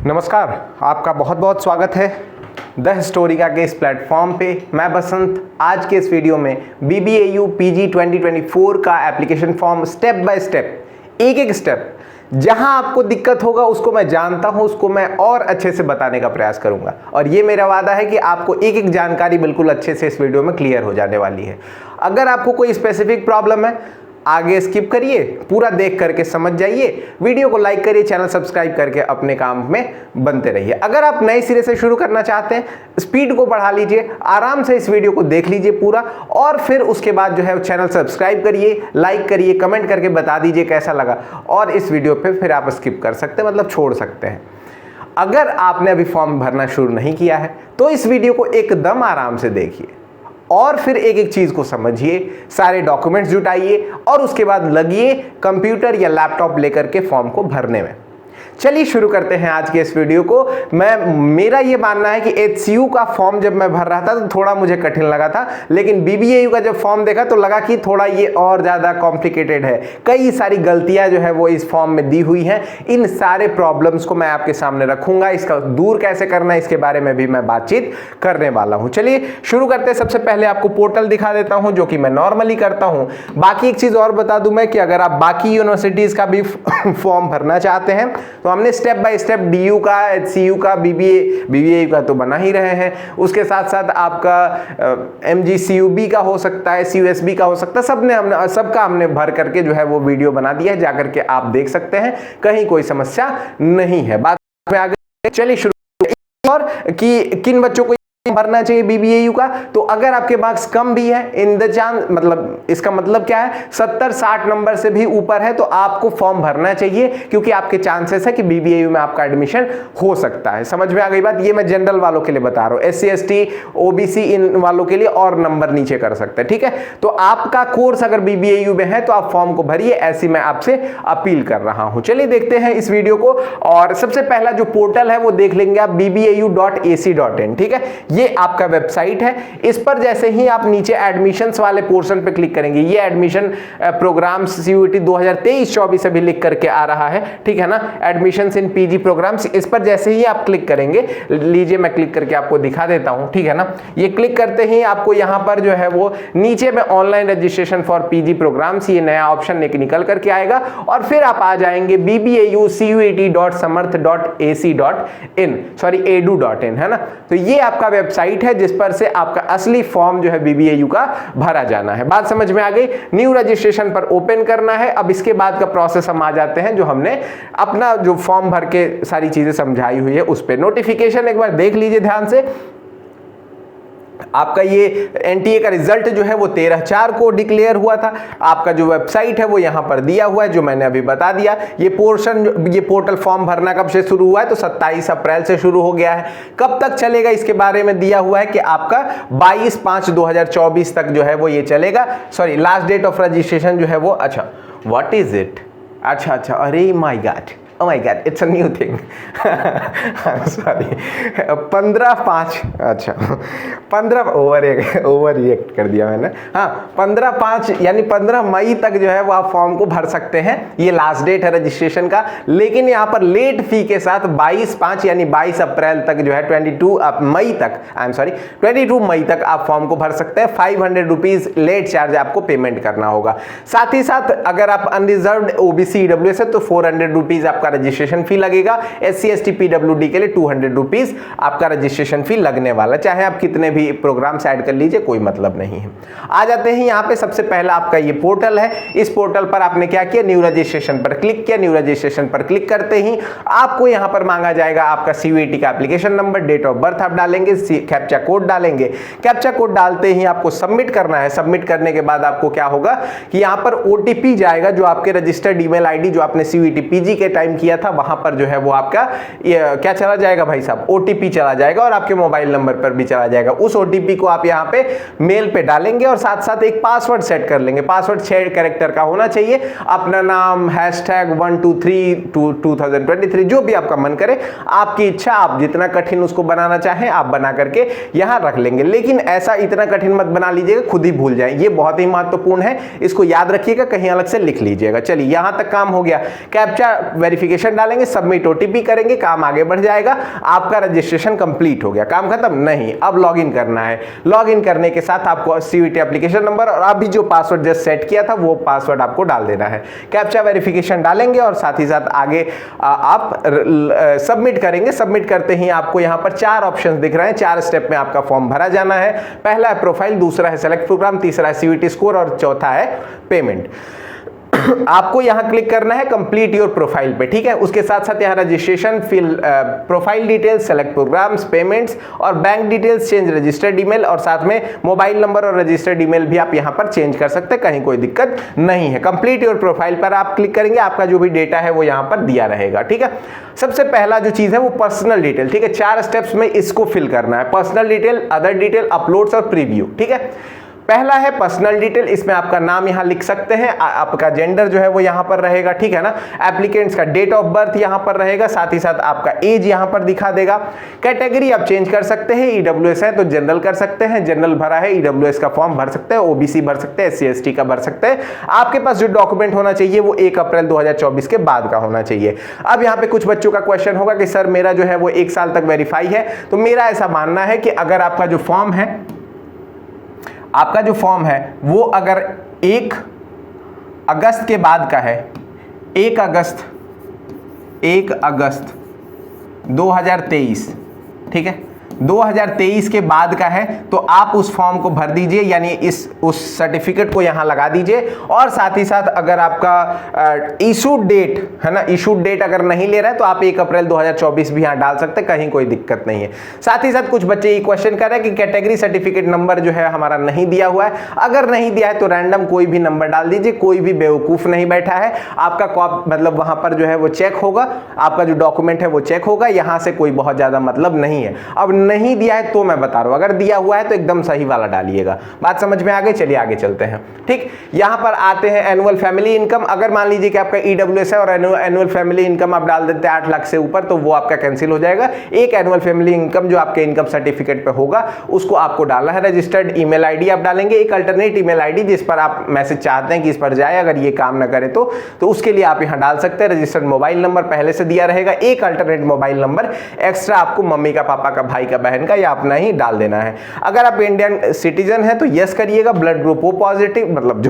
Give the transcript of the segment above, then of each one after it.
नमस्कार, आपका बहुत बहुत स्वागत है द हिस्टोरिका के इस प्लेटफॉर्म पे। मैं बसंत आज के इस वीडियो में BBAU PG 2024 का application form step by step, एक एक स्टेप जहां आपको दिक्कत होगा उसको मैं जानता हूं, उसको मैं और अच्छे से बताने का प्रयास करूंगा। और ये मेरा वादा है कि आपको एक एक जानकारी बिल्कुल अच्छे से इस वीडियो में क्लियर हो जाने वाली है। अगर आपको कोई स्पेसिफिक प्रॉब्लम है, आगे स्किप करिए, पूरा देख करके समझ जाइए, वीडियो को लाइक करिए, चैनल सब्सक्राइब करके अपने काम में बनते रहिए। अगर आप नए सिरे से शुरू करना चाहते हैं, स्पीड को बढ़ा लीजिए, आराम से इस वीडियो को देख लीजिए पूरा, और फिर उसके बाद जो है चैनल सब्सक्राइब करिए, लाइक करिए, कमेंट करके बता दीजिए कैसा लगा, और इस वीडियो पे फिर आप स्किप कर सकते हैं, मतलब छोड़ सकते हैं। अगर आपने अभी फॉर्म भरना शुरू नहीं किया है तो इस वीडियो को एकदम आराम से देखिए और फिर एक एक चीज को समझिए, सारे डॉक्यूमेंट्स जुटाइए और उसके बाद लगिए कंप्यूटर या लैपटॉप लेकर के फॉर्म को भरने में। चलिए शुरू करते हैं आज के इस वीडियो को। मेरा ये मानना है कि HCU का फॉर्म जब मैं भर रहा था तो थोड़ा मुझे कठिन लगा था, लेकिन BBAU का जब फॉर्म देखा तो लगा कि थोड़ा ये और ज़्यादा कॉम्प्लिकेटेड है। कई सारी गलतियां जो है वो इस फॉर्म में दी हुई हैं। इन सारे प्रॉब्लम्स को मैं आपके सामने रखूंगा, इसका दूर कैसे करना है इसके बारे में भी मैं बातचीत करने वाला हूँ। चलिए शुरू करते हैं। सबसे पहले आपको पोर्टल दिखा देता हूँ, जो कि मैं नॉर्मली करता हूँ। बाकी एक चीज़ और बता दूँ मैं कि अगर आप बाकी यूनिवर्सिटीज़ का भी फॉर्म भरना चाहते हैं तो हमने स्टेप बाय स्टेप DU का, HCU का, BBAU का तो बना ही रहे हैं। उसके साथ साथ आपका MGCUB का हो सकता है, CUSB का हो सकता है, सबका हमने भर करके जो है वो वीडियो बना दिया है, जाकर के आप देख सकते हैं, कहीं कोई समस्या नहीं है। बात में आगे चलिए शुरू। और कि किन बच्चों को भरना चाहिए BBAU का, तो अगर आपके मार्क्स कम भी है, इन द चांस, मतलब इसका मतलब क्या है, 70-60 नंबर से भी ऊपर है तो आपको फॉर्म भरना चाहिए, क्योंकि आपके चांसेस है कि BBAU में आपका एडमिशन हो सकता है। समझ में आ गई बात? ये मैं जनरल वालों के लिए बता रहा हूँ, SC ST OBC इन वालों के लिए और नंबर नीचे कर सकते हैं। ठीक है, तो आपका कोर्स अगर BBAU में है तो आप फॉर्म को भरिए, ऐसी मैं आपसे अपील कर रहा हूं। चलिए देखते हैं इस वीडियो को। और सबसे पहला जो पोर्टल है वो देख लेंगे आप, bbau.ac.in। ठीक है, ये आपका वेबसाइट है। इस पर जैसे ही आप नीचे एडमिशंस वाले पोर्शन पे क्लिक करेंगे, ये एडमिशन प्रोग्राम्स CUET 2023-24 अभी लिख करके आ रहा है, ठीक है ना, एडमिशंस इन PG प्रोग्राम्स। इस पर जैसे ही आप क्लिक करेंगे, लीजिए मैं क्लिक करके आपको दिखा देता हूं, ठीक है ना। ये क्लिक करते ही आपको यहां पर जो है वो नीचे में online registration for PG programmes, ये नया ऑप्शन एक निकल करके आएगा, और फिर आप आ जाएंगे bbaucuet.samarth.ac.in है ना। तो ये आपका वेबसाइट है जिस पर से आपका असली फॉर्म जो है BBAU का भरा जाना है। बात समझ में आ गई? न्यू रजिस्ट्रेशन पर ओपन करना है। अब इसके बाद का प्रोसेस हम आ जाते हैं जो हमने अपना जो फॉर्म भर के सारी चीजें समझाई हुई है उस पे। नोटिफिकेशन एक बार देख लीजिए ध्यान से। आपका ये NTA का रिजल्ट जो है वो 13/4 को डिक्लेयर हुआ था। आपका जो वेबसाइट है वो यहां पर दिया हुआ है, जो मैंने अभी बता दिया। ये पोर्टल फॉर्म भरना कब से शुरू हुआ है, तो 27 अप्रैल से शुरू हो गया है। कब तक चलेगा इसके बारे में दिया हुआ है कि आपका 22/5/2024 तक जो है वो ये चलेगा। Sorry, last date of registration जो है वो, अच्छा व्हाट इज इट, अच्छा, अरे my God, oh my god, it's a new thing. I'm sorry. 15/5, अच्छा 15 ओवर रिएक्ट कर दिया मैंने। हाँ, 15/5 यानी 15 मई तक जो है वो आप फॉर्म को भर सकते हैं। ये लास्ट डेट है रजिस्ट्रेशन का, लेकिन यहाँ पर लेट फी के साथ 22/5 यानी 22 अप्रैल तक जो है 22 मई तक आप फॉर्म को भर सकते हैं। 500 रुपीज लेट चार्ज आपको पेमेंट करना होगा। साथ ही साथ अगर आप अनरिजर्व्ड OBC EWS है तो 400 रुपीज आपका रजिस्ट्रेशन फी लगेगा। SC ST PWD के लिए 200 रुपीज आपका रजिस्ट्रेशन फी लगने वाला, चाहे आप कितने भी प्रोग्राम्स ऐड कर लीजिए, कोई मतलब नहीं है। आ जाते हैं यहाँ पे। सबसे पहला आपका ये पोर्टल है। इस पोर्टल पर आपने क्या किया, न्यू रजिस्ट्रेशन पर क्लिक किया। न्यू रजिस्ट्रेशन पर क्लिक करते ही आपको यहाँ पर मांगा जाएगा आपका CUET का application number, date of birth आप डालेंगे, कैप्चा कोड डालेंगे। कैप्चा कोड डालते ही आपको सबमिट करना है। सबमिट करने के बाद आपको क्या होगा कि यहाँ पर OTP जाएगा, जो आपके रजिस्टर्ड ईमेल ID जो आपने CUET PG के टाइम किया था वहां पर जो है वो आपका क्या चला जाएगा भाई साहब, OTP चला जाएगा, और आपके मोबाइल नंबर पर भी चला जाएगा। उस OTP को आप यहाँ पे मेल पे डालेंगे और साथ साथ एक पासवर्ड सेट कर लेंगे। पासवर्ड 6 कैरेक्टर का होना चाहिए। अपना नाम, #123/2023 जो भी आपका मन करे, आपकी इच्छा, आप जितना कठिन उसको बनाना चाहें आप बना करके यहाँ रख लेंगे। लेकिन ऐसा इतना कठिन मत बना लीजिएगा खुद ही भूल जाए, ये बहुत ही महत्वपूर्ण है, इसको याद रखिएगा, कहीं अलग से लिख लीजिएगा। चलिए यहाँ तक काम हो गया। कैप्चा वेरिफिकेशन डालेंगे, सबमिट ओटीपी करेंगे, काम आगे बढ़ जाएगा, आपका रजिस्ट्रेशन कंप्लीट हो गया, काम खत्म। नहीं, अब लॉगिन करना है। लॉगिन करने के साथ आपको सीयूईटी एप्लीकेशन नंबर और अभी जो पासवर्ड जस्ट सेट किया था वो पासवर्ड आपको डाल देना है। कैप्चा वेरिफिकेशन डालेंगे और साथ ही साथ आगे आप सबमिट करेंगे। सबमिट करते ही आपको यहां पर 4 ऑप्शंस दिख रहे हैं। 4 स्टेप में आपका फॉर्म भरा जाना है। पहला है प्रोफाइल, दूसरा है सेलेक्ट प्रोग्राम, तीसरा है सीयूईटी स्कोर और चौथा है पेमेंट। आपको यहां क्लिक करना है कंप्लीट योर प्रोफाइल पे, ठीक है। उसके साथ साथ यहां registration, fill profile details, select programs, payments और bank details, change registered email और साथ में मोबाइल नंबर और रजिस्टर्ड ईमेल भी आप यहां पर चेंज कर सकते हैं, कहीं कोई दिक्कत नहीं है। कंप्लीट योर प्रोफाइल पर आप क्लिक करेंगे, आपका जो भी डेटा है वो यहां पर दिया रहेगा, ठीक है। सबसे पहला जो चीज है वो पर्सनल डिटेल, ठीक है। 4 स्टेप्स में इसको फिल करना है। Personal detail, other detail, uploads और प्रीव्यू, ठीक है। पहला है पर्सनल डिटेल, इसमें आपका नाम यहां लिख सकते हैं, आपका जेंडर जो है वो यहां पर रहेगा, ठीक है ना। एप्लीकेंट्स का डेट ऑफ बर्थ यहां पर रहेगा, साथ ही साथ आपका एज यहां पर दिखा देगा। कैटेगरी आप चेंज कर सकते हैं, ईडब्ल्यूएस है तो जनरल कर सकते हैं, जनरल भरा है ईडब्ल्यूएस का फॉर्म भर सकते हैं, ओबीसी भर सकते हैं, एससी एसटी का भर सकते हैं। आपके पास जो डॉक्यूमेंट होना चाहिए वो 1 अप्रैल 2024 के बाद का होना चाहिए। अब यहां पे कुछ बच्चों का क्वेश्चन होगा कि सर मेरा जो है वो 1 साल तक वेरीफाई है, तो मेरा ऐसा मानना है कि अगर आपका जो फॉर्म है वो अगर 1 अगस्त के बाद का है, 1 अगस्त 2023, ठीक है, 2023 के बाद का है, तो आप उस फॉर्म को भर दीजिए, यानी उस सर्टिफिकेट को यहां लगा दीजिए। और साथ ही साथ अगर आपका इशूड डेट है ना, इशूड डेट अगर नहीं ले रहा है तो आप 1 अप्रैल 2024 भी यहां डाल सकते हैं, कहीं कोई दिक्कत नहीं है। साथ ही साथ कुछ बच्चे ये क्वेश्चन कर रहे हैं कि कैटेगरी सर्टिफिकेट नंबर जो है हमारा नहीं दिया हुआ है। अगर नहीं दिया है तो रैंडम कोई भी नंबर डाल दीजिए, कोई भी बेवकूफ नहीं बैठा है। आपका मतलब वहां पर जो है वो चेक होगा, आपका जो डॉक्यूमेंट है वो चेक होगा, यहां से कोई बहुत ज्यादा मतलब नहीं है। अब नहीं दिया है तो मैं बता रहा हूं, अगर दिया हुआ है तो एकदम सही वाला डालिएगा। बात समझ में आ गई? चलिए आगे चलते हैं, ठीक। यहां पर आते हैं एनुअल फैमिली इनकम। अगर मान लीजिए कि आपका ईडब्ल्यूएस है और एनुअल फैमिली इनकम आप डाल देते हैं 8 लाख से ऊपर, तो वो आपका कैंसिल हो जाएगा। एक एनुअल फैमिली इनकम जो आपके इनकम सर्टिफिकेट पे होगा उसको आपको डालना है। रजिस्टर्ड ईमेल आईडी आप डालेंगे, एक अल्टरनेट ईमेल आईडी जिस पर आप मैसेज चाहते हैं कि इस पर जाए, अगर ये काम ना करे तो उसके लिए आप यहां डाल सकते हैं। रजिस्टर्ड मोबाइल नंबर पहले से दिया रहेगा, एक अल्टरनेट मोबाइल नंबर एक्स्ट्रा आपको मम्मी का, पापा का, भाई का, बहन का या अपना ही डाल देना है। अगर आप इंडियन सिटीजन है तो यस करिएगा। ब्लड ग्रुप हो पॉजिटिव, मतलब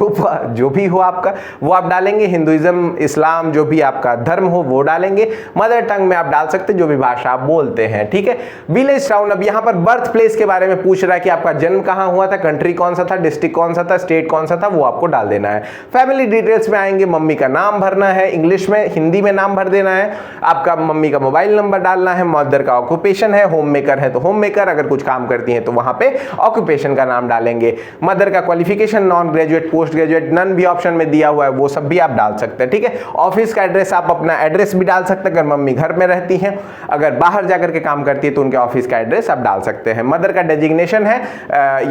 जो भी हो आपका वो आप डालेंगे। हिंदुइज्म, इस्लाम, जो भी आपका धर्म हो वो डालेंगे। मदर टंग में आप डाल सकते हैं जो भी भाषा आप बोलते हैं, ठीक है। विलेज टाउन, अब यहां पर बर्थ प्लेस के बारे में पूछ रहा है कि आपका जन्म कहां हुआ था, कंट्री कौन सा था, डिस्ट्रिक्ट कौन सा था, स्टेट कौन सा था, वो आपको डाल देना है। फैमिली डिटेल्स में आएंगे, मम्मी का नाम भरना है, इंग्लिश में, हिंदी में नाम भर देना है। आपका मम्मी का मोबाइल नंबर डालना है। मदर का ऑक्यूपेशन है, होम मेकर है तो होम मेकर, अगर कुछ काम करती हैं तो वहां पे ऑक्यूपेशन का नाम डालेंगे। मदर का qualification, non graduate, post graduate, none भी ऑप्शन में दिया हुआ है, वो सब भी आप डाल सकते हैं, ठीक है। ऑफिस का एड्रेस, आप अपना एड्रेस भी डाल सकते हैं अगर मम्मी घर में रहती हैं। अगर बाहर जाकर के काम करती है तो उनके ऑफिस का एड्रेस आप डाल सकते हैं। मदर का डेजिग्नेशन है,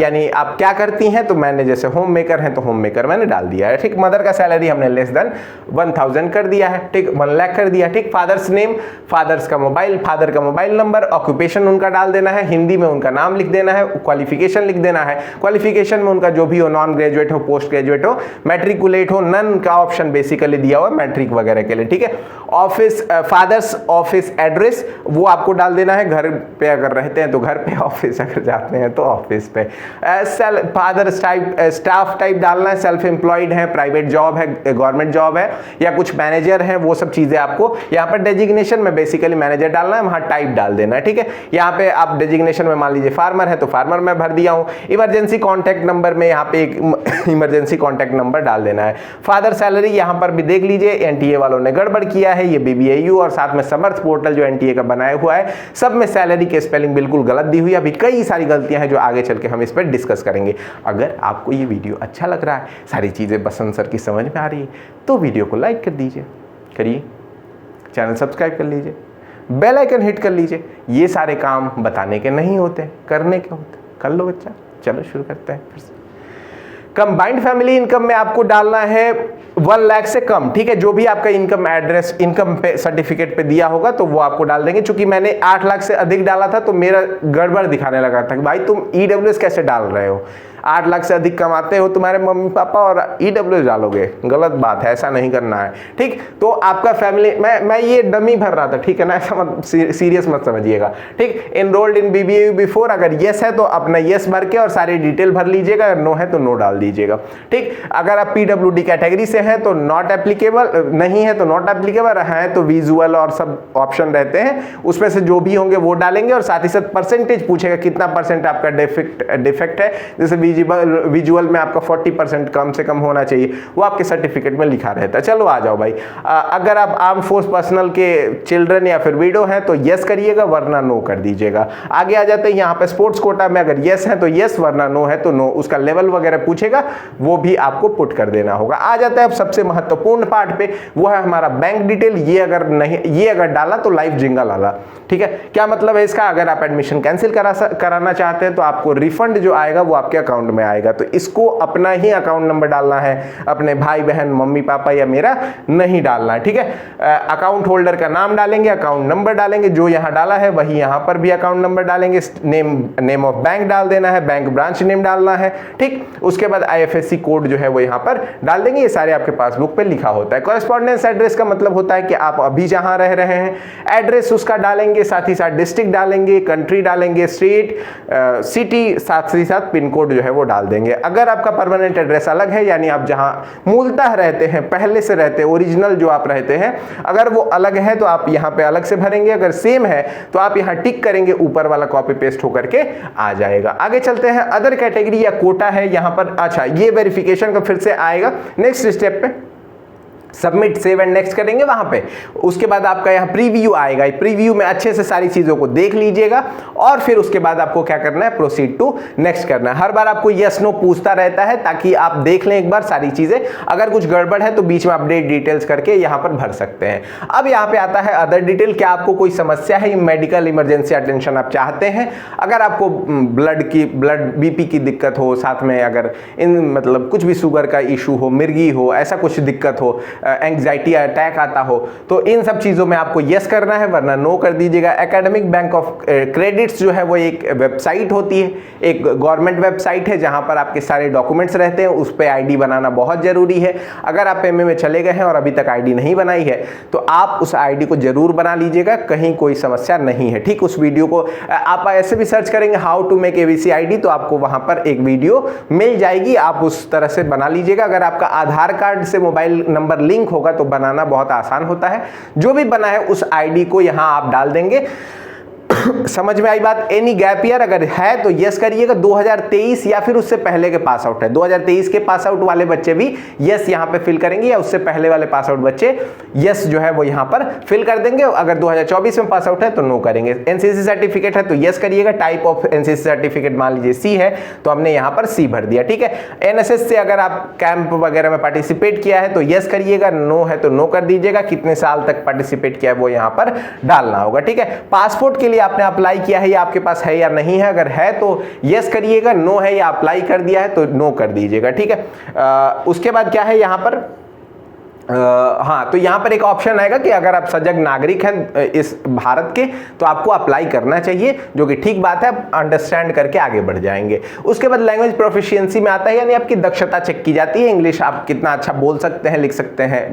यानी आप क्या करती हैं, तो मैंने जैसे होम मेकर है तो होम मेकर मैंने डाल दिया है, ठीक। मदर का सैलरी हमने लेस देन 1000 कर दिया है, ठीक, 1 लाख कर दिया, ठीक। फादर्स नेम, फादर का मोबाइल नंबर, ऑक्यूपेशन उनका डाल देना है, हिंदी में उनका नाम लिख देना है, क्वालिफिकेशन लिख देना है। क्वालिफिकेशन में उनका जो भी हो, नॉन ग्रेजुएट हो, पोस्ट ग्रेजुएट हो, मैट्रिकुलेट हो, नन का ऑप्शन बेसिकली दिया हुआ है मैट्रिक वगैरह के लिए, ठीक है। ऑफिस, फादर्स ऑफिस एड्रेस वो आपको डाल देना है। घर पे अगर रहते हैं तो घर पे, ऑफिस अगर जाते हैं तो ऑफिस पे। फादर स्टाफ टाइप डालना है, सेल्फ एम्प्लॉयड है, प्राइवेट जॉब है, गवर्नमेंट जॉब है या कुछ मैनेजर है, वो सब चीजें आपको यहाँ पर डेजिग्नेशन में बेसिकली मैनेजर डालना है, वहां टाइप डाल देना है, ठीक है। यहाँ पे आप डेजिग्नेशन में मान लीजिए फार्मर है तो फार्मर में भर दिया हूं। इमरजेंसी कॉन्टैक्ट नंबर में यहाँ पे एक इमरजेंसी कॉन्टैक्ट नंबर डाल देना है। फादर सैलरी यहाँ पर भी देख लीजिए, एनटीए वालों ने गड़बड़ किया है, ये बीबीएयू और साथ में समर्थ पोर्टल जो एनटीए का बनाया हुआ है, सब में सैलरी के स्पेलिंग बिल्कुल गलत दी हुई है। अभी कई सारी गलतियां हैं जो आगे चल के हम इस पर डिस्कस करेंगे। अगर आपको ये वीडियो अच्छा लग रहा है, सारी चीजें बसंत सर की समझ में आ रही है, तो वीडियो को लाइक कर दीजिए, करिए, चैनल सब्सक्राइब कर लीजिए, बेल आइकन हिट कर लीजिए। ये सारे काम बताने के नहीं होते, करने के होते। कर लो बच्चा, चलो शुरू करते हैं फिर से। कंबाइंड फैमिली इनकम में आपको डालना है 1 लाख से कम, ठीक है, जो भी आपका इनकम एड्रेस इनकम पे सर्टिफिकेट पे दिया होगा तो वो आपको डाल देंगे। चूंकि मैंने 8 लाख से अधिक डाला था तो मेरा गड़बड़ दिखाने लगा था कि भाई तुम ईडब्ल्यूएस कैसे डाल रहे हो, 8 लाख से अधिक कमाते हो तुम्हारे मम्मी पापा और ईडब्ल्यूएस डालोगे, गलत बात है, ऐसा नहीं करना है, ठीक। तो आपका फैमिली, मैं ये डमी भर रहा था, ठीक है ना, ऐसा मत सीरियस मत समझिएगा, ठीक। एनरोल्ड इन बीबीएयू बिफोर, अगर यस है तो अपना यस भर के और सारी डिटेल भर लीजिएगा, अगर नो है तो नो डाल दीजिएगा, ठीक। अगर आप पीडब्ल्यूडी कैटेगरी से हैं तो नॉट एप्लीकेबल, नहीं है तो नॉट एप्लीकेबल, है तो विजुअल और सब ऑप्शन रहते हैं, उसमें से जो भी होंगे वो डालेंगे। और साथ ही साथ परसेंटेज पूछेगा कितना परसेंट आपका डिफेक्ट है, जैसे विजुअल में आपका 40% कम से कम होना चाहिए, वो आपके सर्टिफिकेट में लिखा रहता है। चलो आ जाओ भाई, अगर आप आर्म फोर्स पर्सनल के चिल्ड्रन या फिर विडो हैं तो यस करिएगा, वरना नो कर दीजिएगा। आगे आ जाते हैं, यहाँ पे स्पोर्ट्स कोटा में अगर यस है तो यस, वरना नो है तो नो, उसका लेवल वगैरह पूछेगा, वो भी आपको पुट कर देना होगा। आ जाता है अब सबसे महत्वपूर्ण पार्ट पे, वो है हमारा बैंक डिटेल। ये अगर डाला तो लाइफ जिंगल आला, ठीक है। क्या मतलब है इसका, अगर आप एडमिशन कैंसिल कराना चाहते हैं तो आपको रिफंड जो आएगा वो आपके अकाउंट में आएगा, तो इसको अपना ही अकाउंट नंबर डालना है, अपने भाई बहन मम्मी पापा या मेरा नहीं डालना है, ठीक है। अकाउंट होल्डर का नाम डालेंगे, अकाउंट नंबर डालेंगे, जो यहां डाला है वही यहां पर भी अकाउंट नंबर डालेंगे, नेम ऑफ बैंक डाल देना है, बैंक ब्रांच नेम डालना है, ठीक। उसके बाद आईएफएससी कोड जो है वो यहां पर डाल देंगे, ये सारे आपके पासबुक पे लिखा होता है। कॉरेस्पॉन्डेंस एड्रेस का मतलब होता है कि आप अभी जहां रह रहे हैं एड्रेस उसका डालेंगे, साथ ही साथ डिस्ट्रिक्ट डालेंगे, कंट्री डालेंगे, स्टेट, सिटी, साथ ही साथ पिन कोड जो है वो डाल देंगे। अगर आपका परमानेंट एड्रेस अलग है, यानी आप जहां मूलतः रहते हैं, पहले से रहते हैं, ओरिजिनल जो आप रहते हैं, अगर वो अलग है तो आप यहां पे अलग से भरेंगे, अगर सेम है तो आप यहां टिक करेंगे, ऊपर वाला कॉपी पेस्ट होकर के आ जाएगा। आगे चलते हैं, अदर कैटेगरी या कोटा है यहां पर, अच्छा ये वेरिफिकेशन का फिर से आएगा नेक्स्ट स्टेप पे, सबमिट सेव एंड नेक्स्ट करेंगे वहां पे। उसके बाद आपका यहाँ प्रीव्यू आएगा, प्रीव्यू में अच्छे से सारी चीजों को देख लीजिएगा और फिर उसके बाद आपको क्या करना है, प्रोसीड टू नेक्स्ट करना है। हर बार आपको यस नो पूछता रहता है ताकि आप देख लें एक बार सारी चीजें, अगर कुछ गड़बड़ है तो बीच में अपडेट डिटेल्स करके यहाँ पर भर सकते हैं। अब यहाँ पे आता है अदर डिटेल, क्या आपको कोई समस्या है, मेडिकल इमरजेंसी अटेंशन आप चाहते हैं, अगर आपको ब्लड बीपी की दिक्कत हो, साथ में अगर मतलब कुछ भी शुगर का इशू हो, मिर्गी हो, ऐसा कुछ दिक्कत हो, एंग्जाइटी अटैक आता हो, तो इन सब चीजों में आपको यस करना है, वरना नो कर दीजिएगा। एकेडमिक बैंक ऑफ क्रेडिट्स जो है वो एक वेबसाइट होती है, एक गवर्नमेंट वेबसाइट है जहां पर आपके सारे डॉक्यूमेंट्स रहते हैं, उस पर आईडी बनाना बहुत जरूरी है। अगर आप एमए में चले गए हैं और अभी तक आईडी नहीं बनाई है तो आप उस आईडी को जरूर बना लीजिएगा, कहीं कोई समस्या नहीं है, ठीक। उस वीडियो को आप ऐसे भी सर्च करेंगे how to make ABC ID, तो आपको वहां पर एक वीडियो मिल जाएगी, आप उस तरह से बना लीजिएगा। अगर आपका आधार कार्ड से मोबाइल नंबर लिंक होगा तो बनाना बहुत आसान होता है, जो भी बना है उस आईडी को यहां आप डाल देंगे। समझ में आई बात। एनी गैप ईयर अगर है तो यस करिएगा, 2023 या फिर उससे पहले के पास आउट है, 2023 के पास आउट वाले बच्चे भी यस यहां पे फिल करेंगे, या उससे पहले वाले पास आउट बच्चे यस जो है वो यहां पर फिल कर देंगे। अगर 2024 में पास आउट है तो नो करेंगे। एनसीसी सर्टिफिकेट है तो यस करिएगा, टाइप ऑफ एनसीसी सर्टिफिकेट मान लीजिए सी है तो हमने यहां पर सी भर दिया, ठीक है। एनएसएस से अगर आप कैंप वगैरह में पार्टिसिपेट किया है तो यस करिएगा, नो है तो नो कर दीजिएगा, कितने साल तक पार्टिसिपेट किया है वो यहां पर डालना होगा, ठीक है। पासपोर्ट के लिए आपने अप्लाई किया है या आपके पास है या नहीं है, अगर है तो यस करिएगा, नो है या अप्लाई कर दिया है तो नो कर दीजिएगा, ठीक है। उसके बाद क्या है यहाँ पर, हाँ, तो यहाँ पर एक ऑप्शन आएगा कि अगर आप सजग नागरिक हैं इस भारत के तो आपको अप्लाई करना चाहिए, जो कि ठीक बात है, आप अंडरस्टैंड करके आगे बढ़ जाएंगे। उसके बाद लैंग्वेज प्रोफिशिएंसी में आता है, यानी आपकी दक्षता चेक की जाती है, इंग्लिश आप कितना अच्छा बोल सकते हैं, लिख सकते हैं,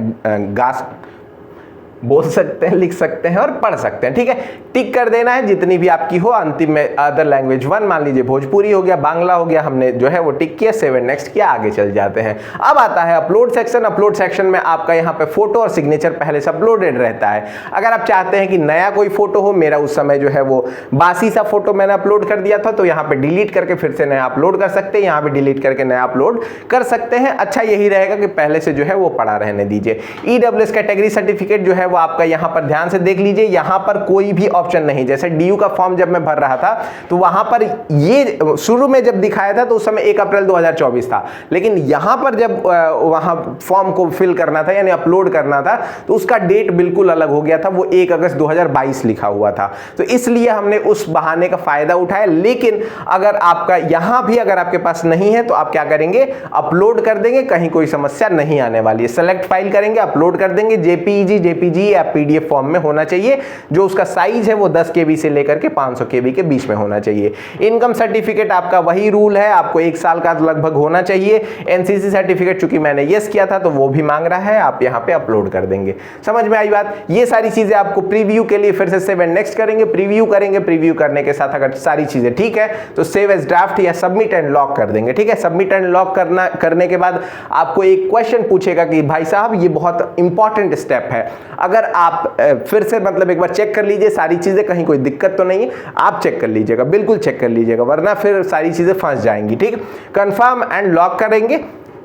बोल सकते हैं, लिख सकते हैं और पढ़ सकते हैं, ठीक है। टिक कर देना है जितनी भी आपकी हो। अंतिम में अदर लैंग्वेज 1 मान लीजिए भोजपुरी हो गया, बांग्ला हो गया, हमने जो है वो टिक किया, सेव एंड नेक्स्ट किया, आगे चल जाते हैं। अब आता है अपलोड सेक्शन। अपलोड सेक्शन में आपका यहाँ पे फोटो और सिग्नेचर पहले से अपलोडेड रहता है। अगर आप चाहते हैं कि नया कोई फोटो हो, मेरा उस समय जो है वो बासी सा फोटो मैंने अपलोड कर दिया था, तो यहाँ पे डिलीट करके फिर से नया अपलोड कर सकते हैं, यहाँ पे डिलीट करके नया अपलोड कर सकते हैं। अच्छा यही रहेगा कि पहले से जो है वो पड़ा रहने दीजिए। ईडब्ल्यूएस कैटेगरी सर्टिफिकेट जो है वो आपका यहाँ पर ध्यान से देख लीजिए, यहाँ पर कोई भी ऑप्शन नहीं। जैसे डीयू का फॉर्म जब मैं भर रहा था तो वहां पर ये शुरू में जब दिखाया था तो उस समय 1 अप्रैल 2024 था, लेकिन यहां पर जब वहां फॉर्म को फिल करना था यानी अपलोड करना था तो उसका डेट बिल्कुल अलग हो गया था, वो 1 अगस्त 2022 लिखा हुआ था। तो इसलिए हमने उस बहाने का फायदा उठाया। लेकिन अगर आपका यहां भी अगर आपके पास नहीं है तो आप क्या करेंगे, अपलोड कर देंगे, कहीं कोई समस्या नहीं आने वाली है। सेलेक्ट फाइल करेंगे, अपलोड कर देंगे, जेपीजी या पीडीएफ फॉर्म में होना चाहिए, जो उसका साइज है वो 10 KB से लेकर के 500 KB के बीच में होना चाहिए। इनकम सर्टिफिकेट आपका वही रूल है, आपको 1 साल का लगभग होना चाहिए। एनसीसी सर्टिफिकेट चूंकि मैंने यस किया था तो वो भी मांग रहा है, आप यहां पे अपलोड कर देंगे। समझ में आई बात? ये सारी चीजें आपको प्रीव्यू के लिए फिर से सेव एंड नेक्स्ट करेंगे, प्रीव्यू करेंगे, प्रीव्यू करने के साथ अगर सारी चीजें ठीक है तो सेव एज ड्राफ्ट या सबमिट एंड लॉक कर देंगे। ठीक है, सबमिट एंड लॉक करने के बाद आपको एक क्वेश्चन पूछेगा कि भाई साहब ये बहुत इंपॉर्टेंट स्टेप है, अगर आप फिर से मतलब एक बार चेक कर लीजिए सारी चीजें, कहीं कोई दिक्कत तो नहीं है, आप चेक कर लीजिएगा, बिल्कुल चेक कर लीजिएगा, वरना फिर सारी चीजें फंस जाएंगी। ठीक, कंफर्म एंड लॉक करेंगे,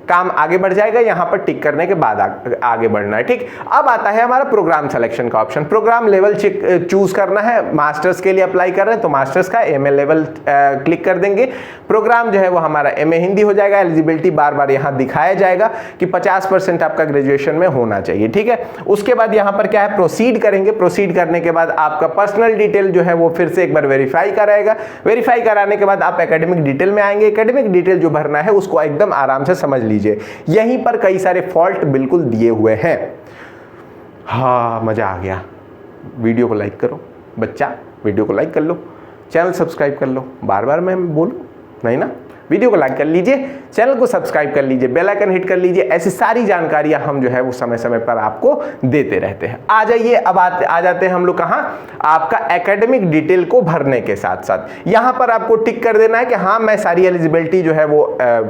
काम आगे बढ़ जाएगा। यहां पर टिक करने के बाद आगे बढ़ना है। ठीक, अब आता है हमारा प्रोग्राम सिलेक्शन का ऑप्शन। प्रोग्राम लेवल चूज करना है, मास्टर्स के लिए अप्लाई कर रहे हैं तो मास्टर्स का एमए लेवल क्लिक कर देंगे। प्रोग्राम जो है वो हमारा एमए हिंदी हो जाएगा। एलिजिबिलिटी बार बार यहां दिखाया जाएगा कि 50% आपका ग्रेजुएशन में होना चाहिए। ठीक है, उसके बाद यहां पर क्या है, प्रोसीड करेंगे। प्रोसीड करने के बाद आपका पर्सनल डिटेल जो है वो फिर से एक बार वेरीफाई कराएगा। वेरीफाई कराने के बाद आप एकेडमिक डिटेल में आएंगे। एकेडमिक डिटेल जो भरना है उसको एकदम आराम से समझ लीजिए, यहीं पर कई सारे फॉल्ट बिल्कुल दिए हुए हैं। हाँ, मजा आ गया। वीडियो को लाइक करो बच्चा, वीडियो को लाइक कर लो, चैनल सब्सक्राइब कर लो। बार बार मैं बोलूं नहीं ना, वीडियो को लाइक कर लीजिए, चैनल को सब्सक्राइब कर लीजिए, बेल आइकन हिट कर लीजिए। ऐसी सारी जानकारियां हम जो है वो समय समय पर आपको देते रहते हैं। आ जाइए, अब आ जाते हैं हम लोग कहां, आपका एकेडमिक डिटेल को भरने के साथ साथ यहां पर आपको टिक कर देना है कि हाँ मैं सारी एलिजिबिलिटी जो है वो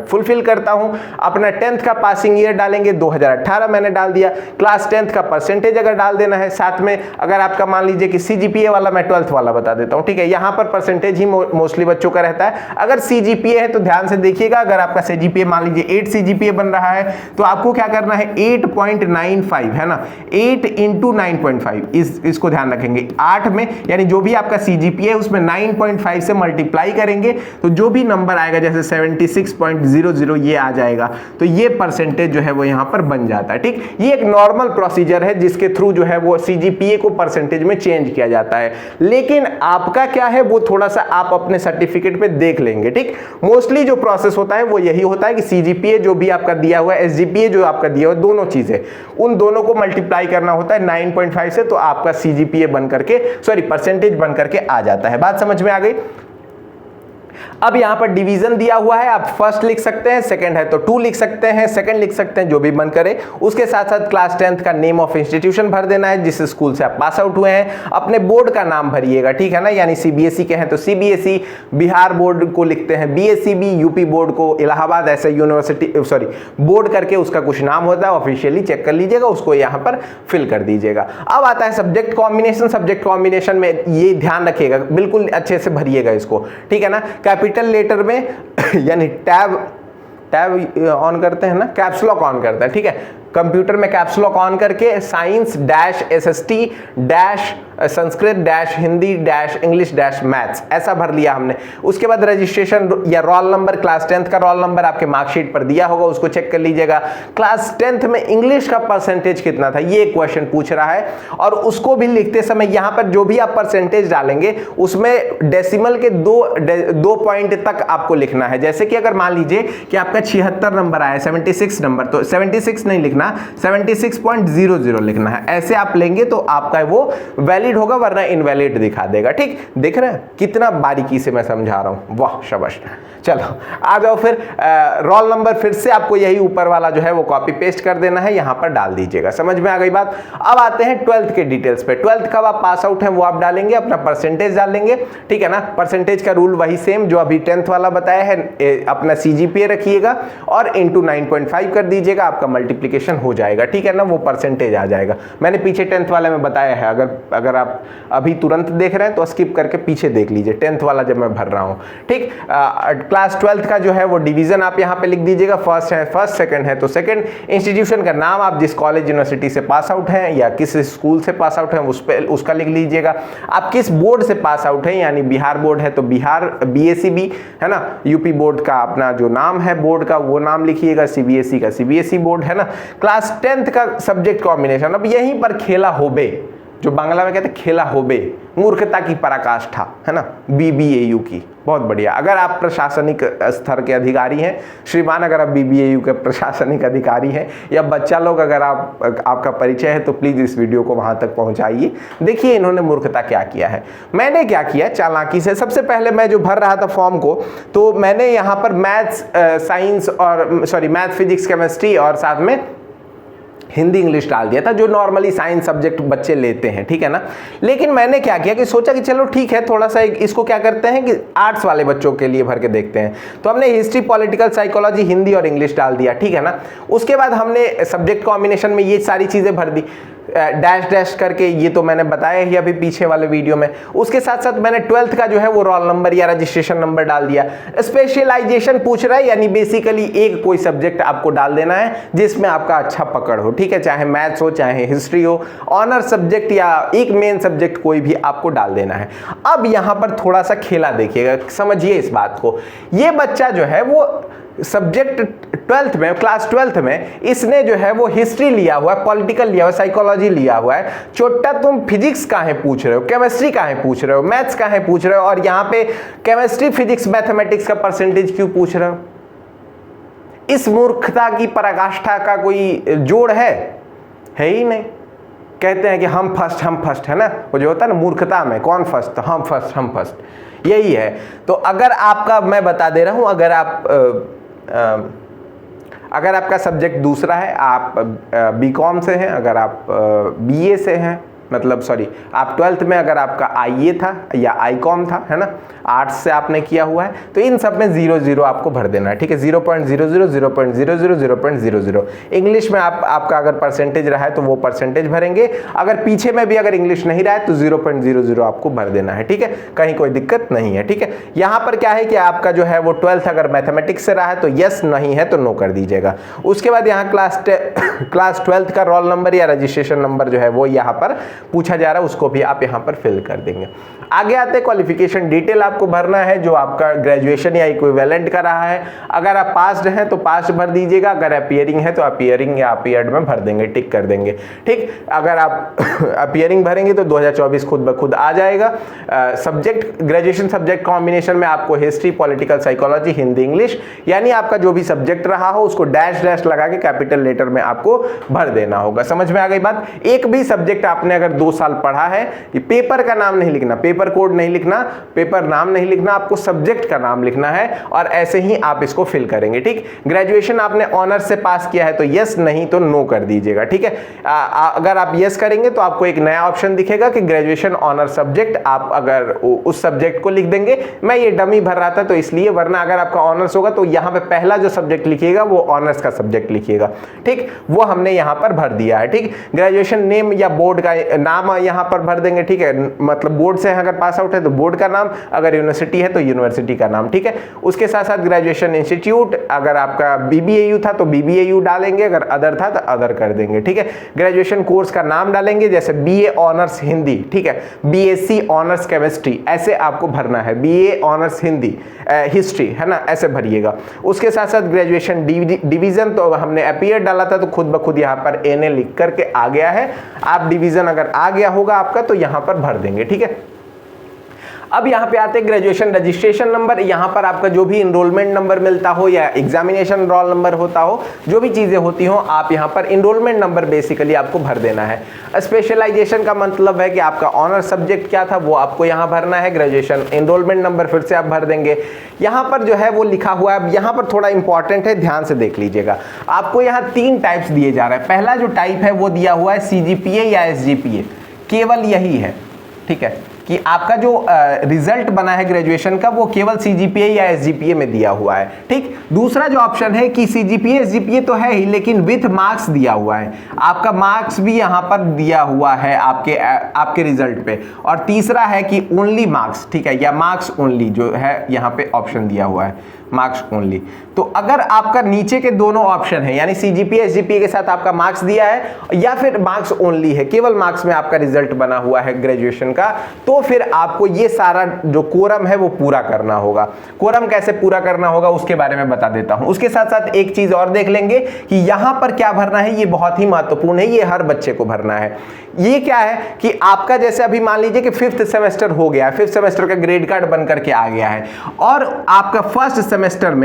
फुलफिल करता हूं। अपना 10th का पासिंग ईयर डालेंगे, 2018 मैंने डाल दिया। क्लास 10th का परसेंटेज अगर डाल देना है, साथ में अगर आपका मान लीजिए कि सीजीपीए वाला, मैं 12th वाला बता देता हूं। ठीक है, यहां पर परसेंटेज ही मोस्टली बच्चों का रहता है। अगर सीजीपीए है तो ध्यान से देखिएगा, अगर आपका सीजीपीए मान लीजिए 8 सीजीपीए बन रहा है तो आपको क्या करना है, 8.95 है ना, 8 × 9.5 इसको ध्यान रखेंगे। 8 में यानी जो भी आपका सीजीपीए है उसमें 9.5 से मल्टीप्लाई करेंगे तो जो भी नंबर आएगा, जैसे 76.00 ये आ जाएगा, तो ये परसेंटेज जो है वो यहां पर बन जाता है। ठीक, ये एक नॉर्मल प्रोसीजर है जिसके थ्रू जो है वो सीजीपीए को परसेंटेज में चेंज किया जाता है। लेकिन आपका क्या है वो थोड़ा सा आप अपने सर्टिफिकेट पे देख लेंगे। ठीक, मोस्टली जो प्रोसेस होता है वो यही होता है कि सीजीपीए जो भी आपका दिया हुआ है, एसजीपीए जो आपका दिया हुआ है, दोनों चीजें, उन दोनों को मल्टीप्लाई करना होता है 9.5 से, तो आपका सीजीपीए बन करके, सॉरी परसेंटेज बन करके आ जाता है। बात समझ में आ गई? अब यहां पर डिवीजन दिया हुआ है, आप फर्स्ट लिख सकते हैं, सेकंड है तो 2 लिख सकते हैं, सेकंड लिख सकते हैं, जो भी मन करे। उसके साथ साथ क्लास 10th का नेम ऑफ इंस्टीट्यूशन भर देना है, जिस स्कूल से आप पास आउट हुए हैं। अपने बोर्ड का नाम भरिएगा, ठीक है ना, यानी सीबीएसई के हैं तो सीबीएसई, बिहार बोर्ड को लिखते हैं बीएसईबी, यूपी बोर्ड को इलाहाबाद ऐसे यूनिवर्सिटी सॉरी बोर्ड करके उसका कुछ नाम होता है, ऑफिशियली चेक कर लीजिएगा, उसको यहां पर फिल कर दीजिएगा। अब आता है सब्जेक्ट कॉम्बिनेशन। सब्जेक्ट कॉम्बिनेशन में ये ध्यान रखिएगा, बिल्कुल अच्छे से भरिएगा इसको, ठीक है ना। कैपिटल लेटर में यानी टैब ऑन करते हैं ना, कैप्स लॉक ऑन करते हैं, ठीक है। कंप्यूटर में कैप्स लॉक ऑन करके science dash SST dash Sanskrit dash Hindi dash English dash maths ऐसा भर लिया हमने। उसके बाद रजिस्ट्रेशन या रोल नंबर, क्लास 10th का रोल नंबर आपके मार्कशीट पर दिया होगा, उसको चेक कर लीजिएगा। क्लास 10th में इंग्लिश का परसेंटेज कितना था, ये क्वेश्चन पूछ रहा है, और उसको भी लिखते समय यहां पर जो भी आप परसेंटेज डालेंगे उसमें डेसिमल के दो पॉइंट तक आपको लिखना है। जैसे कि अगर मान लीजिए कि आपका 76 नंबर आया, 76 नंबर, तो 76 नहीं लिखना, 76.00 लिखना है। ऐसे आप लेंगे तो आपका वो वैलिड होगा, वरना इनवैलिड दिखा देगा। ठीक, देख रहे हैं कितना बारीकी से मैं समझा रहा हूं, वाह शाबाश। चलो आ जाओ फिर, रोल नंबर फिर से आपको यही ऊपर वाला जो है वो कॉपी पेस्ट कर देना है, यहां पर डाल दीजिएगा। समझ में आ गई बात? अब आते हैं 12th के डिटेल्स पे। 12th कब आप पास आउट हैं वो आप डालेंगे, अपना परसेंटेज डालेंगे, ठीक है ना। परसेंटेज का रूल वही सेम जो अभी 10th वाला बताया है, अपना सीजीपीए रखिएगा और इंटू 9.5 कर दीजिएगा, आपका मल्टीप्लीकेशन कैलकुलेशन हो जाएगा, ठीक है ना, वो परसेंटेज आ जाएगा। मैंने पीछे 10th वाले में बताया है, अगर आप अभी तुरंत देख रहे हैं तो स्किप करके पीछे देख लीजिए 10th वाला जब मैं भर रहा हूँ, ठीक। क्लास 12th का जो है वो डिवीजन आप यहाँ पे लिख दीजिएगा, फर्स्ट है फर्स्ट, सेकंड है तो सेकंड, इंस्टीट्यूशन का नाम, आप जिस कॉलेज यूनिवर्सिटी से पास आउट हैं या किस स्कूल से पास आउट हैं उसका लिख लीजिएगा। आप किस बोर्ड से पास आउट हैं, यानी बिहार बोर्ड है तो बिहार BACB है ना, यूपी बोर्ड का अपना जो नाम है बोर्ड का वो नाम लिखिएगा, CBSE का CBSE बोर्ड है ना। क्लास 10th का सब्जेक्ट कॉम्बिनेशन, अब यहीं पर खेला होबे, जो बांग्ला में कहते हैं खेला होबे, मूर्खता की पराकाष्ठा है ना, BBAU की। बहुत बढ़िया। अगर आप प्रशासनिक स्तर के अधिकारी हैं श्रीमान, अगर आप BBAU के प्रशासनिक अधिकारी हैं या बच्चा लोग, अगर आपका परिचय है तो प्लीज़ इस वीडियो को वहाँ तक पहुँचाइए। देखिए इन्होंने मूर्खता क्या किया है। मैंने क्या किया चालाकी से, सबसे पहले मैं जो भर रहा था फॉर्म को, तो मैंने यहाँ पर मैथ फिजिक्स केमिस्ट्री और साथ में हिंदी इंग्लिश डाल दिया था, जो नॉर्मली साइंस सब्जेक्ट बच्चे लेते हैं, ठीक है ना। लेकिन मैंने क्या किया कि सोचा कि चलो ठीक है, थोड़ा सा इसको क्या करते हैं कि आर्ट्स वाले बच्चों के लिए भर के देखते हैं। तो हमने हिस्ट्री, पॉलिटिकल साइकोलॉजी, हिंदी और इंग्लिश डाल दिया, ठीक है ना। उसके बाद हमने सब्जेक्ट कॉम्बिनेशन में ये सारी चीज़ें भर दी, डैश डैश करके, ये तो मैंने बताया ही अभी पीछे वाले वीडियो में। उसके साथ साथ मैंने 12th का जो है वो रोल नंबर या रजिस्ट्रेशन नंबर डाल दिया। स्पेशलाइजेशन पूछ रहा है, यानी बेसिकली एक कोई सब्जेक्ट आपको डाल देना है जिसमें आपका अच्छा पकड़ हो, ठीक है, चाहे मैथ्स हो चाहे हिस्ट्री हो, ऑनर सब्जेक्ट या एक मेन सब्जेक्ट कोई भी आपको डाल देना है। अब यहां पर थोड़ा सा खेला देखिएगा, समझिए इस बात को। ये बच्चा जो है वो सब्जेक्ट 12th में, क्लास 12th में इसने जो है वो हिस्ट्री लिया हुआ है, पॉलिटिकल लिया हुआ है, साइकोलॉजी लिया हुआ है। छोटा तुम फिजिक्स काहे पूछ रहे हो, केमिस्ट्री काहे पूछ रहे हो, मैथ्स काहे पूछ रहे हो, और यहाँ पे केमिस्ट्री फिजिक्स मैथमेटिक्स का परसेंटेज क्यों पूछ रहे हो? इस मूर्खता की पराकाष्ठा का कोई जोड़ है ही नहीं। कहते हैं कि हम फर्स्ट है ना, वो जो होता है ना मूर्खता में, कौन फर्स्ट, हम फर्स्ट, यही है। तो अगर आपका, मैं बता दे रहा हूं, अगर आपका सब्जेक्ट दूसरा है, आप BCom से हैं, अगर आप BA से हैं, मतलब सॉरी आप 12th में अगर आपका IA था या ICOM था, है ना, आर्ट्स से आपने किया हुआ है, तो इन सब में 0 आपको भर देना है, ठीक है। 0.00, 0.00, 0.00। इंग्लिश में आपका अगर परसेंटेज रहा है तो वो परसेंटेज भरेंगे। अगर पीछे में भी अगर इंग्लिश नहीं रहा है तो 0.00 आपको भर देना है, ठीक है, कहीं कोई दिक्कत नहीं है, ठीक है। यहाँ पर क्या है कि आपका जो है वो 12th अगर मैथमेटिक्स से रहा है तो यस, नहीं है तो नो कर दीजिएगा। उसके बाद यहाँ क्लास 12th का रोल नंबर या रजिस्ट्रेशन नंबर जो है वो यहाँ पर पूछा जा रहा है, उसको भी आप यहाँ पर फिल कर देंगे। आगे आते क्वालिफिकेशन डिटेल आपको भरना है, जो आपका ग्रेजुएशन या इक्विवेलेंट का रहा है। अगर आप पास्ड हैं तो पास्ट भर दीजिएगा, अगर अपीयरिंग है तो अपीयरिंग या अपीयर्ड में भर देंगे, टिक कर देंगे, ठीक। अगर आप अपीयरिंग भरेंगे तो 2024 खुद ब खुद आ जाएगा। सब्जेक्ट, ग्रेजुएशन सब्जेक्ट कॉम्बिनेशन में आपको history, political psychology, Hindi English, यानी आपका जो भी सब्जेक्ट रहा हो उसको डैश डैश लगा के कैपिटल लेटर में आपको भर देना होगा। समझ में आ गई बात? एक भी सब्जेक्ट आपने अगर 2 साल पढ़ा है, पेपर का नाम नहीं लिखना, पेपर कोड नहीं लिखना, पेपर नाम नहीं लिखना, आपको सब्जेक्ट का नाम लिखना है और ऐसे ही आप इसको फिल करेंगे, ठीक। ग्रेजुएशन आपने ऑनर्स से पास किया है तो यस, नहीं तो नो कर दीजिएगा, ठीक है। अगर आप यस करेंगे तो आपको एक नया ऑप्शन दिखेगा कि ग्रेजुएशन ऑनर सब्जेक्ट, आप अगर उस सब्जेक्ट को लिख देंगे। मैं ये डमी भर रहा था तो इसलिए, वरना अगर आपका ऑनर्स होगा तो यहाँ पे पहला जो सब्जेक्ट लिखिएगा वो ऑनर्स का सब्जेक्ट लिखिएगा, ठीक। वो हमने यहाँ पर भर दिया है, ठीक। ग्रेजुएशन नेम या बोर्ड का नाम यहाँ पर भर देंगे, ठीक है, मतलब बोर्ड से अगर पास आउट है तो बोर्ड का नाम, अगर यूनिवर्सिटी है तो यूनिवर्सिटी का नाम, ठीक है। उसके साथ साथ ग्रेजुएशन इंस्टीट्यूट, अगर आपका BBAU था तो BBAU डालेंगे, अगर अदर था तो अदर कर देंगे, ठीक है। ग्रेजुएशन कोर्स का नाम डालेंगे, जैसे BA ऑनर्स हिंदी, ठीक है, BSc ऑनर्स केमिस्ट्री, ऐसे आपको भरना है, BA ऑनर्स हिंदी हिस्ट्री, है ना, ऐसे भरिएगा। उसके साथ साथ ग्रेजुएशन डिवीजन, तो हमने अपीयर डाला था तो खुद ब खुद यहाँ पर NA लिख करके आ गया है। आप डिवीजन अगर आ गया होगा आपका तो यहाँ पर भर देंगे, ठीक है। अब यहाँ पे आते हैं ग्रेजुएशन रजिस्ट्रेशन नंबर। यहाँ पर आपका जो भी इनरोलमेंट नंबर मिलता हो या एग्जामिनेशन रोल नंबर होता हो, जो भी चीज़ें होती हो, आप यहाँ पर इनरोलमेंट नंबर बेसिकली आपको भर देना है। स्पेशलाइजेशन का मतलब है कि आपका ऑनर सब्जेक्ट क्या था वो आपको यहाँ भरना है। ग्रेजुएशन इनरोलमेंट नंबर फिर से आप भर देंगे। यहाँ पर जो है वो लिखा हुआ है, अब यहाँ पर थोड़ा इंपॉर्टेंट है, ध्यान से देख लीजिएगा। आपको यहाँ 3 टाइप्स दिए जा रहे हैं। पहला जो टाइप है वो दिया हुआ है CGPA या SGPA, केवल यही है, ठीक है। कि आपका जो रिजल्ट बना है ग्रेजुएशन का वो केवल सीजीपीए या एसजीपीए में दिया हुआ है। ठीक, दूसरा जो ऑप्शन है कि सीजीपीए एसजीपीए तो है ही लेकिन विथ मार्क्स दिया हुआ है, आपका मार्क्स भी यहां पर दिया हुआ है आपके रिजल्ट पे। और तीसरा है कि ओनली मार्क्स, ठीक है, या मार्क्स ओनली जो है यहां पे ऑप्शन दिया हुआ है, मार्क्स ओनली। तो अगर आपका नीचे के दोनों ऑप्शन है यानी सीजीपीए एसजीपीए के साथ आपका मार्क्स दिया है या फिर मार्क्स ओनली है, केवल मार्क्स में आपका रिजल्ट बना हुआ है ग्रेजुएशन का, तो फिर आपको ये सारा जो कोरम है वो पूरा करना होगा। कोरम कैसे पूरा करना होगा उसके बारे में बता देता हूं। उसके साथ साथ एक चीज और देख लेंगे कि यहां पर क्या भरना है, ये बहुत ही महत्वपूर्ण है, ये हर बच्चे को भरना है। ये क्या है कि आपका जैसे अभी मान लीजिए कि 5th सेमेस्टर हो गया, 5th सेमेस्टर का ग्रेड कार्ड बन करके आ गया है और आपका फर्स्ट सेमेस्टर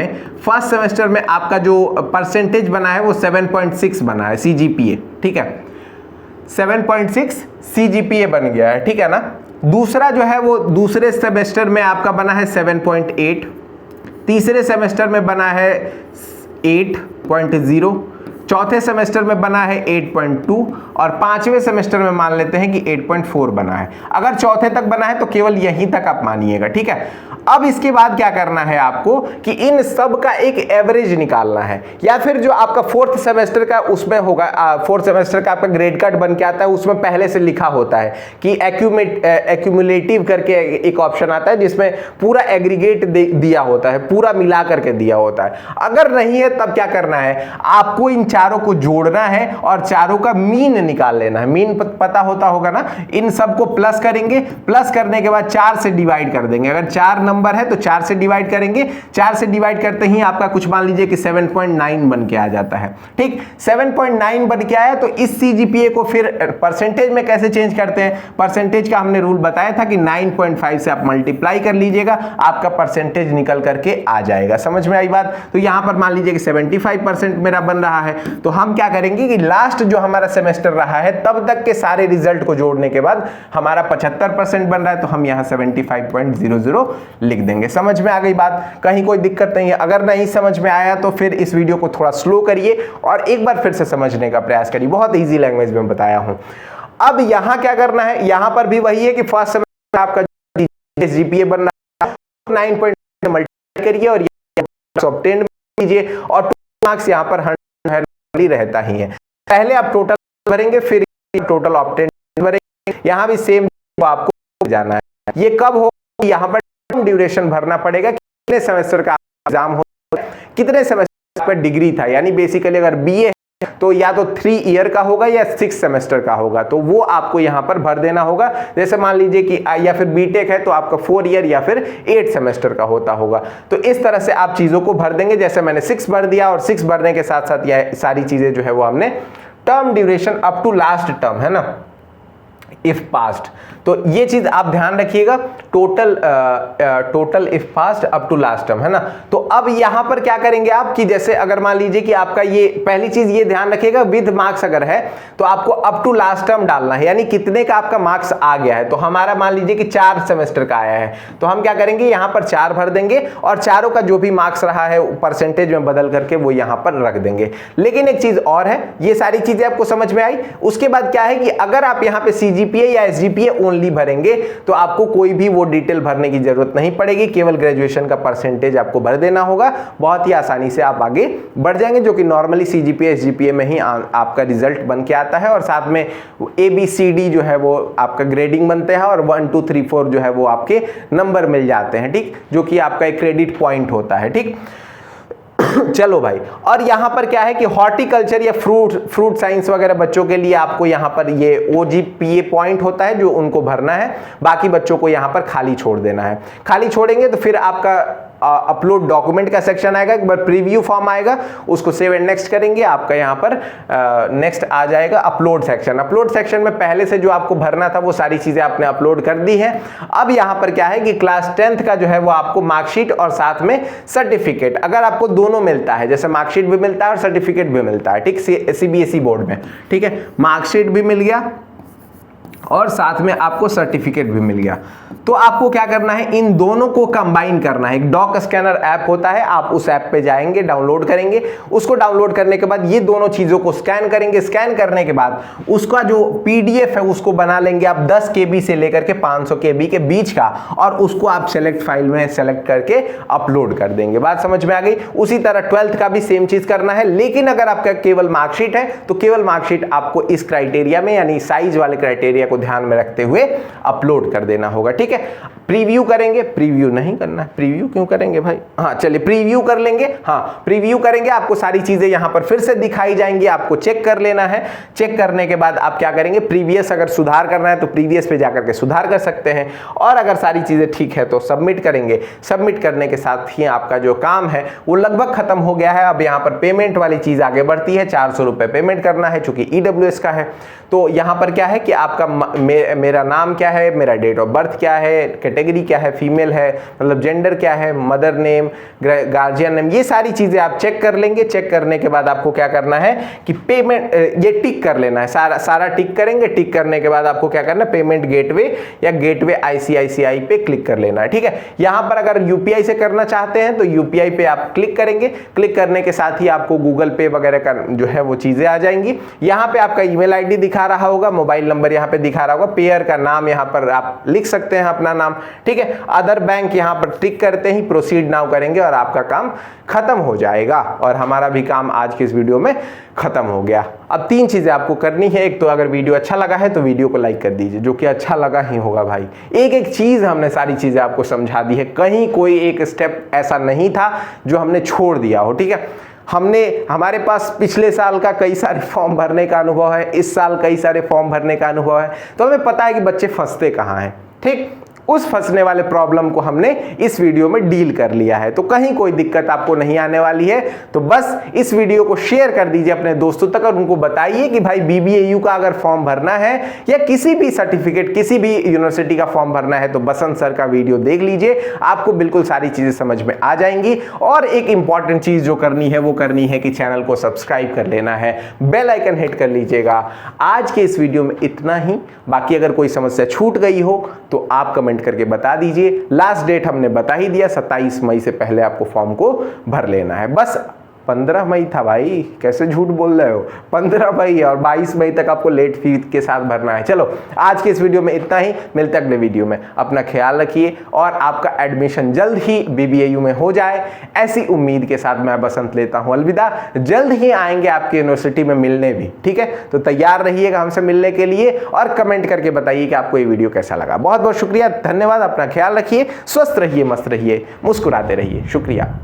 में आपका जो परसेंटेज बना है वो 7.6 बना है सीजीपीए, ठीक है, 7.6 सीजीपीए बन गया है, ठीक है ना। दूसरा जो है वो दूसरे सेमेस्टर में आपका बना है 7.8, तीसरे सेमेस्टर में बना है 8.0, चौथे सेमेस्टर में बना है 8.2 और पांचवें सेमेस्टर में मान लेते हैं कि 8.4 बना है। अगर चौथे तक बना है तो केवल यहीं तक आप मानिएगा, ठीक है। अब इसके बाद क्या करना है आपको कि इन सब का एक एवरेज निकालना है, या फिर जो आपका 4th सेमेस्टर का उसमें होगा, 4th सेमेस्टर का आपका ग्रेड कार्ड बन के आता है, उसमें पहले से लिखा होता है कि एक्यूमुलेटिव करके एक ऑप्शन आता है जिसमें पूरा एग्रीगेट दिया होता है, पूरा मिला करके दिया होता है। अगर नहीं है तब क्या करना है, आपको इन चारों को जोड़ना है और चारों का मीन निकाल लेना है। मीन पता होता होगा ना, इन सबको प्लस करेंगे, प्लस करने के बाद 4 से डिवाइड कर देंगे। अगर 4 नंबर है तो 4 से डिवाइड करेंगे, 4 से डिवाइड करते ही आपका कुछ मान लीजिए कि 7.9 बन के आ जाता है, ठीक। 7.9 बन के आया तो इस सीजीपीए को फिर परसेंटेज में कैसे चेंज करते हैं, परसेंटेज का हमने रूल बताया था कि 9.5 से आप मल्टीप्लाई कर लीजिएगा, आपका परसेंटेज निकल करके आ जाएगा। समझ में आई बात। तो यहां पर मान लीजिए कि 75% मेरा बन रहा है, तो हम क्या करेंगे कि लास्ट जो हमारा सेमेस्टर रहा है तब तक के सारे रिजल्ट को जोड़ने के बाद हमारा 75% बन रहा है, तो हम यहां 75.00 लिख देंगे। समझ में आ गई बात, कहीं कोई दिक्कत नहीं है। अगर नहीं समझ में आया तो फिर इस वीडियो को थोड़ा स्लो करिए और एक बार फिर से समझने का प्रयास करिए, बहुत इजी लैंग्वेज में बताया हूं। अब यहां क्या करना है, यहां पर भी वही है कि फर्स्ट सेमेस्टर आपका जीपीए बन रहा है, 9 मल्टीप्लाई करिए और ऑब्टेन कीजिए और मार्क्स यहां पर 100 रहता ही है। पहले आप टोटल भरेंगे फिर टोटल ऑब्टेन भरेंगे, यहां भी सेम आपको जाना है। ये कब हो, यहां पर ड्यूरेशन भरना पड़ेगा, कितने सेमेस्टर का एग्जाम हो, कितने सेमेस्टर का डिग्री था, यानी बेसिकली अगर बीए तो या तो 3 ईयर का होगा या 6 सेमेस्टर का होगा, तो वो आपको यहां पर भर देना होगा। जैसे मान लीजिए कि या फिर बीटेक है तो आपका 4 ईयर या फिर 8 सेमेस्टर का होता होगा। तो इस तरह से आप चीजों को भर देंगे, जैसे मैंने 6 भर दिया और 6 भरने के साथ साथ यह सारी चीजें जो है वो हमने term duration up to last term है ना, इफ पास्ट, तो ये चीज आप ध्यान रखिएगा, total if past up to last term है ना। तो अब यहां पर क्या करेंगे आप कि जैसे अगर मान लीजिए कि आपका ये पहली चीज ये ध्यान रखिएगा, विद मार्क्स अगर है तो आपको अप टू लास्ट टर्म डालना है, यानी कितने का आपका मार्क्स आ गया है। तो हमारा मान लीजिए कि 4 सेमेस्टर का आया है, तो हम क्या करेंगे यहां पर 4 भर देंगे और चारों का जो भी मार्क्स रहा है परसेंटेज में बदल करके वो यहां पर रख देंगे। लेकिन एक चीज और है, ये सारी चीजें आपको समझ में आई। उसके बाद क्या है कि अगर आप यहां पे सीजीपीए या एसजीपीए ओनली भरेंगे तो आपको कोई भी वो डिटेल भरने की जरूरत नहीं पड़ेगी, केवल ग्रेजुएशन का परसेंटेज आपको भर देना होगा। बहुत ही आसानी से आप आगे बढ़ जाएंगे, जो कि नॉर्मली सीजीपीए एसजीपीए में ही आपका रिजल्ट बन के आता है और साथ में ABCD जो है वो आपका ग्रेडिंग बनते हैं और 1 2 3 4 जो है वो आपके नंबर मिल जाते हैं, ठीक, जो कि आपका एक क्रेडिट पॉइंट होता है, ठीक। चलो भाई, और यहां पर क्या है कि हॉर्टिकल्चर या फ्रूट साइंस वगैरह बच्चों के लिए आपको यहां पर ये OGPA पॉइंट होता है जो उनको भरना है, बाकी बच्चों को यहां पर खाली छोड़ देना है। खाली छोड़ेंगे तो फिर आपका अपलोड डॉक्यूमेंट का सेक्शन आएगा, एक बार प्रीव्यू फॉर्म आएगा, उसको सेव एंड नेक्स्ट करेंगे, आपका यहां पर नेक्स्ट आ जाएगा अपलोड सेक्शन। अपलोड सेक्शन में पहले से जो आपको भरना था वो सारी चीजें आपने अपलोड कर दी है। अब यहां पर क्या है कि क्लास 10th का जो है वो आपको मार्कशीट और साथ में सर्टिफिकेट, अगर आपको दोनों मिलता है, जैसे मार्कशीट भी मिलता है और सर्टिफिकेट भी मिलता है, ठीक, CBSE बोर्ड में, ठीक है, मार्कशीट भी मिल गया और साथ में आपको सर्टिफिकेट भी मिल गया। तो आपको क्या करना है, इन दोनों को कंबाइन करना है। एक डॉक स्कैनर ऐप होता है, आप उस ऐप पे जाएंगे, डाउनलोड करेंगे। उसको डाउनलोड करने के बाद ये दोनों चीजों को स्कैन करेंगे। स्कैन करने के बाद उसका जो पीडीएफ है उसको बना लेंगे आप 10 KB से लेकर के 500 KB के बीच का, और उसको आप सेलेक्ट फाइल में सेलेक्ट करके अपलोड कर देंगे। बात समझ में आ गई। उसी तरह 12th का भी सेम चीज करना है, लेकिन अगर आपका केवल मार्कशीट है तो केवल मार्कशीट आपको इस क्राइटेरिया में, यानी साइज वाले क्राइटेरिया को ध्यान में रखते हुए अपलोड कर देना होगा। ठीक है, प्रीव्यू करेंगे, प्रीव्यू नहीं करना है, प्रीव्यू क्यों करेंगे भाई, हाँ चलिए प्रीव्यू कर लेंगे। हाँ प्रीव्यू करेंगे, आपको सारी चीजें यहां पर फिर से दिखाई जाएंगी, आपको चेक कर लेना है। चेक करने के बाद आप क्या करेंगे, प्रीवियस अगर सुधार करना है तो प्रीवियस पे जाकर के सुधार कर सकते हैं, और अगर सारी चीजें ठीक है तो सबमिट करेंगे। सबमिट करने के साथ ही आपका जो काम है वो लगभग खत्म हो गया है। अब यहाँ पर पेमेंट वाली चीज आगे बढ़ती है, 400 रुपए पेमेंट करना है चूंकि EWS का है। तो यहाँ पर क्या है कि आपका मेरा नाम क्या है, मेरा डेट ऑफ बर्थ क्या है, कैटेगरी क्या है, फीमेल है, मतलब जेंडर क्या है, मदर नेम, गार्जियन नेम, ये सारी चीजें आप चेक कर लेंगे। चेक करने के बाद आपको क्या करना है कि पेमेंट ये टिक कर लेना है, सारा टिक करेंगे। टिक करने के बाद आपको क्या करना है, पेमेंट गेटवे या गेटवे ICICI पे क्लिक कर लेना है। ठीक है, यहां पर अगर UPI से करना चाहते हैं तो UPI पे आप क्लिक करेंगे। क्लिक करने के साथ ही आपको गूगल पे वगैरह का जो है वो चीजें आ जाएंगी। यहां पे आपका ईमेल ID दिखा रहा होगा, मोबाइल नंबर यहां पे दिखा रहा होगा, पेयर का नाम यहां पर आप लिख सकते हैं अपना नाम। ठीक है, अदर बैंक यहां पर टिक करते ही प्रोसीड नाउ करेंगे और आपका काम खत्म हो जाएगा, और हमारा भी काम आज के इस वीडियो में खत्म हो गया। अब 3 चीजें आपको करनी है। एक तो अगर वीडियो अच्छा लगा है तो वीडियो को लाइक कर दीजिए, जो कि अच्छा लगा ही होगा भाई। एक एक चीज हमने सारी चीजें आपको समझा दी है, कहीं कोई एक स्टेप ऐसा नहीं था जो हमने छोड़ दिया हो। ठीक है, हमारे पास पिछले साल का कई सारे फॉर्म भरने का अनुभव है, इस साल कई सारे फॉर्म भरने का अनुभव है, तो हमें पता है कि बच्चे फंसते कहाँ हैं। ठीक, उस फंसने वाले प्रॉब्लम को हमने इस वीडियो में डील कर लिया है, तो कहीं कोई दिक्कत आपको नहीं आने वाली है। तो बस इस वीडियो को शेयर कर दीजिए अपने दोस्तों तक, और उनको बताइए कि भाई BBAU का अगर फॉर्म भरना है या किसी भी सर्टिफिकेट, किसी भी यूनिवर्सिटी का फॉर्म भरना है तो बसंत सर का वीडियो देख लीजिए, आपको बिल्कुल सारी चीजें समझ में आ जाएंगी। और एक इंपॉर्टेंट चीज जो करनी है वो करनी है कि चैनल को सब्सक्राइब कर लेना है, बेल आइकन हिट कर लीजिएगा। आज के इस वीडियो में इतना ही। बाकी अगर कोई समस्या छूट गई हो तो आप कमेंट करके बता दीजिए। लास्ट डेट हमने बता ही दिया, 27 मई से पहले आपको फॉर्म को भर लेना है। बस 15 मई था भाई, कैसे झूठ बोल रहे हो, 15 मई और 22 मई तक आपको लेट फीस के साथ भरना है। चलो आज के इस वीडियो में इतना ही, मिलते हैं अगले वीडियो में। अपना ख्याल रखिए और आपका एडमिशन जल्द ही BBAU में हो जाए, ऐसी उम्मीद के साथ मैं बसंत लेता हूं अलविदा। जल्द ही आएंगे आपकी यूनिवर्सिटी में मिलने भी। ठीक है, तो तैयार रहिएगा हमसे मिलने के लिए, और कमेंट करके बताइए कि आपको ये वीडियो कैसा लगा। बहुत बहुत शुक्रिया, धन्यवाद। अपना ख्याल रखिए, स्वस्थ रहिए, मस्त रहिए, मुस्कुराते रहिए। शुक्रिया।